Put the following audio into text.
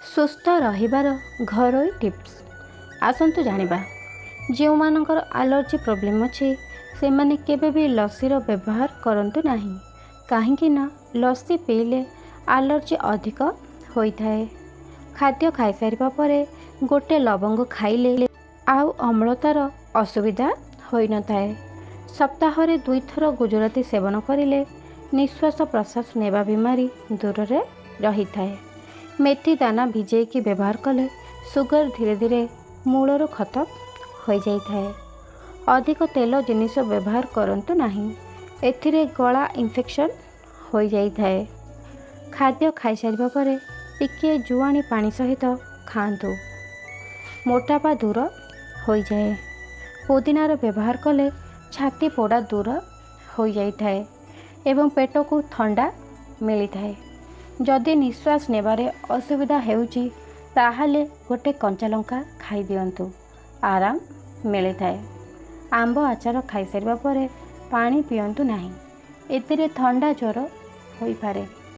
ସୁସ୍ଥ ରହିବାର ଘରୋଇ ଟିପ୍ସ ଆସନ୍ତୁ ଜାଣିବା। ଯେଉଁମାନଙ୍କର ଆଲର୍ଜି ପ୍ରୋବ୍ଲେମ୍ ଅଛି ସେମାନେ କେବେ ବି ଲସିର ବ୍ୟବହାର କରନ୍ତୁ ନାହିଁ, କାହିଁକି ନା ଲସି ପିଇଲେ ଆଲର୍ଜି ଅଧିକ ହୋଇଥାଏ। ଖାଦ୍ୟ ଖାଇସାରିବା ପରେ ଗୋଟେ ଲବଙ୍ଗ ଖାଇଲେ ଆଉ ଅମ୍ଳତାର ଅସୁବିଧା ହୋଇନଥାଏ। ସପ୍ତାହରେ 2 ଥର ଗୁଜୁରାତି ସେବନ କରିଲେ ନିଶ୍ୱାସ ପ୍ରଶ୍ୱାସ ନେବା ବେମାରୀ ଦୂରରେ ରହିଥାଏ। ମେଥି ଦାନା ଭିଜେଇକି ବ୍ୟବହାର କଲେ ସୁଗାର ଧୀରେ ଧୀରେ ମୂଳରୁ ଖତମ ହୋଇଯାଇଥାଏ। ଅଧିକ ତେଲ ଜିନିଷ ବ୍ୟବହାର କରନ୍ତୁ ନାହିଁ, ଏଥିରେ ଗଳା ଇନଫେକ୍ସନ୍ ହୋଇଯାଇଥାଏ। ଖାଦ୍ୟ ଖାଇସାରିବା ପରେ ଟିକିଏ ଜୁଆଣି ପାଣି ସହିତ ଖାଆନ୍ତୁ, ମୋଟାପା ଦୂର ହୋଇଯାଏ। ପୁଦିନାର ବ୍ୟବହାର କଲେ ଛାତି ପୋଡ଼ା ଦୂର ହୋଇଯାଇଥାଏ ଏବଂ ପେଟକୁ ଥଣ୍ଡା ମିଳିଥାଏ। ଯଦି ନିଶ୍ୱାସ ନେବାରେ ଅସୁବିଧା ହେଉଛି ତାହେଲେ ଗୋଟେ କଞ୍ଚାଲଙ୍କା ଖାଇଦିଅନ୍ତୁ, ଆରାମ ମିଳିଥାଏ। ଆମ୍ବ ଆଚାର ଖାଇସାରିବା ପରେ ପାଣି ପିଅନ୍ତୁ ନାହିଁ, ଏଥିରେ ଥଣ୍ଡା ଜ୍ୱର ହୋଇପାରେ।